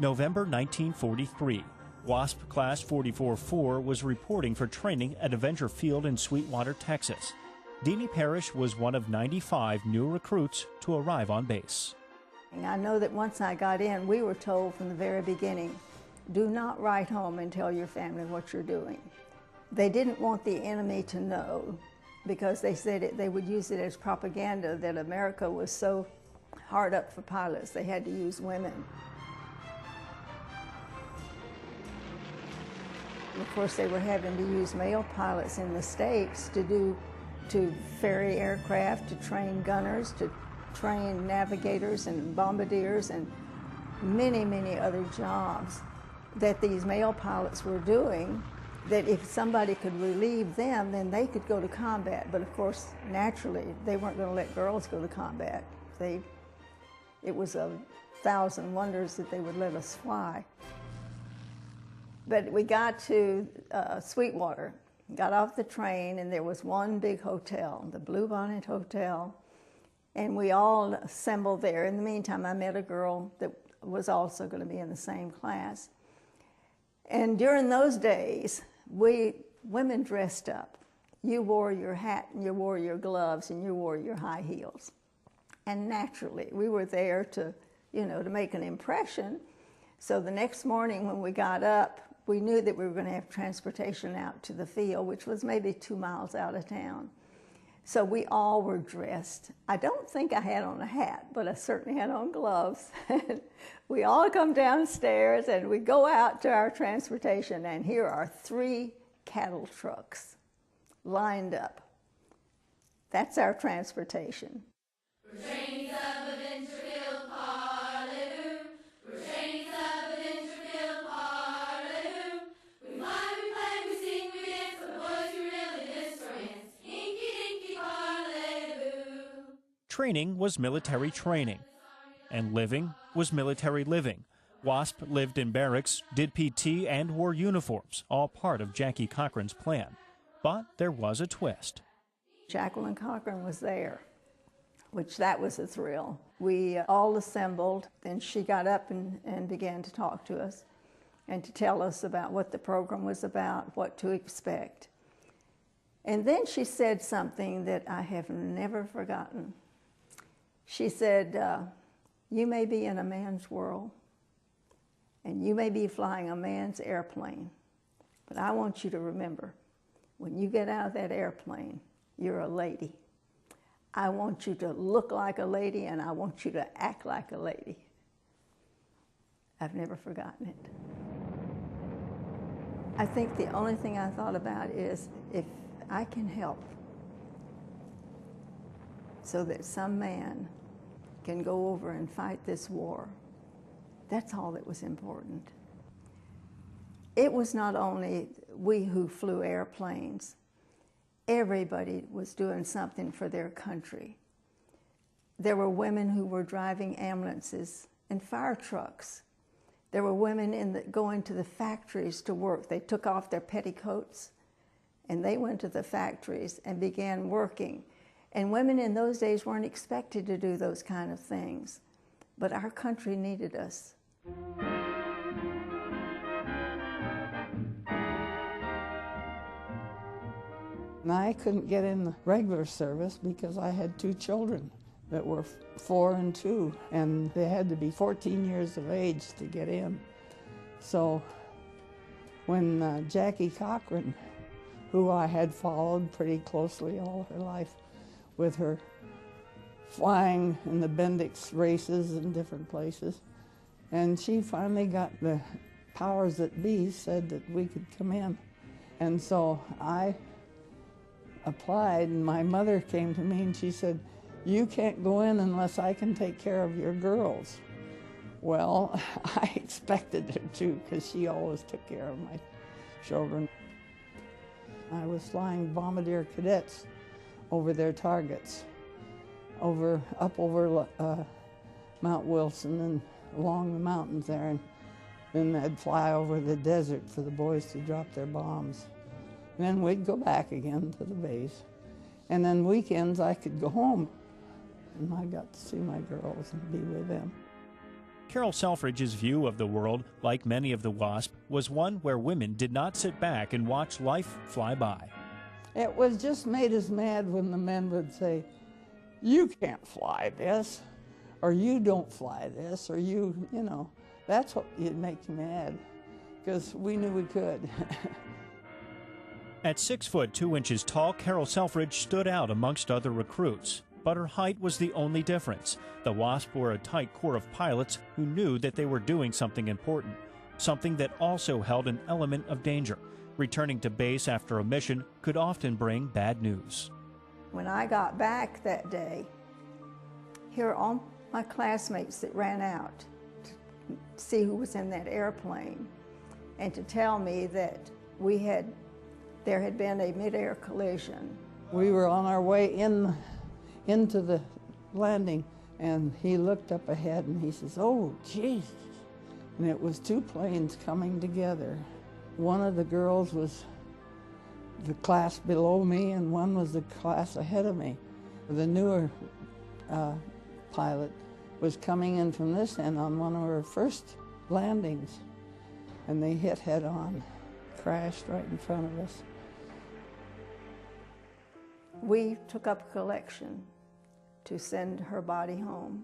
November 1943. WASP Class 44-4 was reporting for training at Avenger Field in Sweetwater, Texas. Deanie Parrish was one of 95 new recruits to arrive on base. I know that once I got in, we were told from the very beginning, do not write home and tell your family what you're doing. They didn't want the enemy to know because they said they would use it as propaganda that America was so hard up for pilots, they had to use women. Of course, they were having to use male pilots in the States to ferry aircraft, to train gunners, to train navigators and bombardiers and many, many other jobs that these male pilots were doing, that if somebody could relieve them, then they could go to combat. But of course, naturally, they weren't going to let girls go to combat. It was a thousand wonders that they would let us fly. But we got to Sweetwater, got off the train, and there was one big hotel, the Blue Bonnet Hotel, and we all assembled there. In the meantime, I met a girl that was also going to be in the same class. And during those days, women dressed up. You wore your hat, and you wore your gloves, and you wore your high heels. And naturally, we were there to, to make an impression. So the next morning when we got up, we knew that we were going to have transportation out to the field, which was maybe 2 miles out of town. So we all were dressed. I don't think I had on a hat, but I certainly had on gloves. We all come downstairs and we go out to our transportation, and here are 3 cattle trucks lined up. That's our transportation. Training was military training, and living was military living. WASP lived in barracks, did PT, and wore uniforms, all part of Jackie Cochran's plan. But there was a twist. Jacqueline Cochran was there, which that was a thrill. We all assembled, and she got up and began to talk to us and to tell us about what the program was about, what to expect. And then she said something that I have never forgotten. She said, you may be in a man's world, and you may be flying a man's airplane, but I want you to remember, when you get out of that airplane, you're a lady. I want you to look like a lady, and I want you to act like a lady. I've never forgotten it. I think the only thing I thought about is if I can help so that some man can go over and fight this war. That's all that was important. It was not only we who flew airplanes. Everybody was doing something for their country. There were women who were driving ambulances and fire trucks. There were women going to the factories to work. They took off their petticoats and they went to the factories and began working. And women in those days weren't expected to do those kind of things. But our country needed us. I couldn't get in the regular service because I had 2 children that were 4 and 2, and they had to be 14 years of age to get in. So when Jackie Cochran, who I had followed pretty closely all her life, with her flying in the Bendix races in different places. And she finally got the powers that be, said that we could come in. And so I applied, and my mother came to me and she said, you can't go in unless I can take care of your girls. Well, I expected her to, because she always took care of my children. I was flying bombardier cadets over their targets, up over Mount Wilson and along the mountains there, and then they'd fly over the desert for the boys to drop their bombs. And then we'd go back again to the base. And then weekends I could go home, and I got to see my girls and be with them. Carol Selfridge's view of the world, like many of the WASP, was one where women did not sit back and watch life fly by. It was just made us mad when the men would say, "You can't fly this," or "You don't fly this," or you know, that's what would make you mad, because we knew we could. At 6 foot 2 inches tall, Carol Selfridge stood out amongst other recruits. But her height was the only difference. The WASP were a tight core of pilots who knew that they were doing something important, something that also held an element of danger. Returning to base after a mission could often bring bad news. When I got back that day, here are all my classmates that ran out to see who was in that airplane and to tell me that there had been a mid-air collision. We were on our way into the landing, and he looked up ahead and he says, "Oh, Jesus." And it was two planes coming together. One of the girls was the class below me, and one was the class ahead of me. The newer pilot was coming in from this end on one of her first landings, and they hit head on, crashed right in front of us. We took up a collection to send her body home,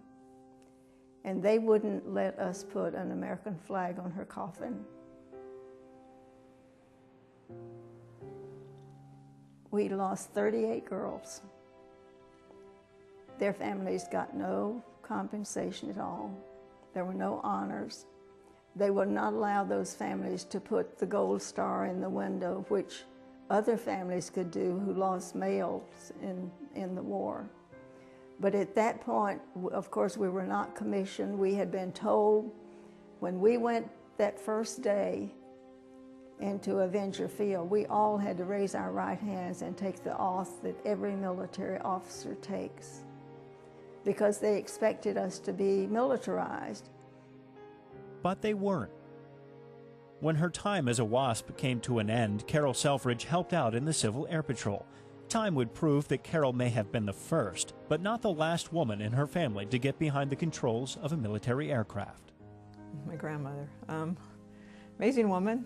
and they wouldn't let us put an American flag on her coffin. We lost 38 girls. Their families got no compensation at all. There were no honors. They would not allow those families to put the gold star in the window, which other families could do who lost males in the war. But at that point, of course, we were not commissioned. We had been told when we went that first day into Avenger Field, we all had to raise our right hands and take the oath that every military officer takes, because they expected us to be militarized. But they weren't. When her time as a WASP came to an end, Carol Selfridge helped out in the Civil Air Patrol. Time would prove that Carol may have been the first, but not the last woman in her family to get behind the controls of a military aircraft. My grandmother. Amazing woman.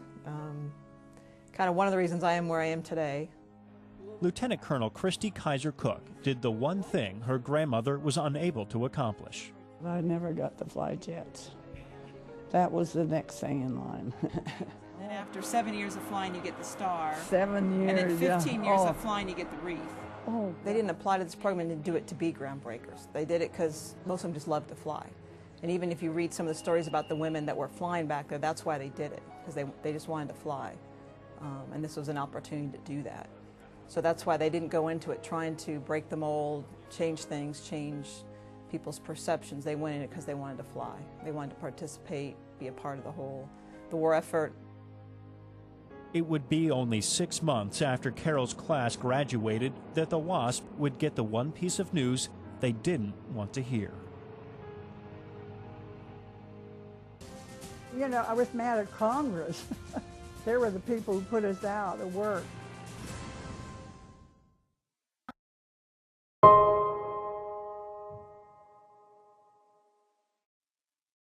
Kind of one of the reasons I am where I am today. Lieutenant Colonel Christy Kaiser Cook did the one thing her grandmother was unable to accomplish. I never got to fly jets. That was the next thing in line. And after 7 years of flying, you get the star. 7 years, And then 15 years Oh. of flying, you get the wreath. Oh, They didn't apply to this program and do it to be groundbreakers. They did it because most of them just loved to fly. And even if you read some of the stories about the women that were flying back there, that's why they did it, because they just wanted to fly. And this was an opportunity to do that. So that's why they didn't go into it trying to break the mold, change things, change people's perceptions. They went in it because they wanted to fly. They wanted to participate, be a part of the war effort. It would be only 6 months after Carol's class graduated that the WASP would get the one piece of news they didn't want to hear. You know, I was mad at Congress. They were the people who put us out of work.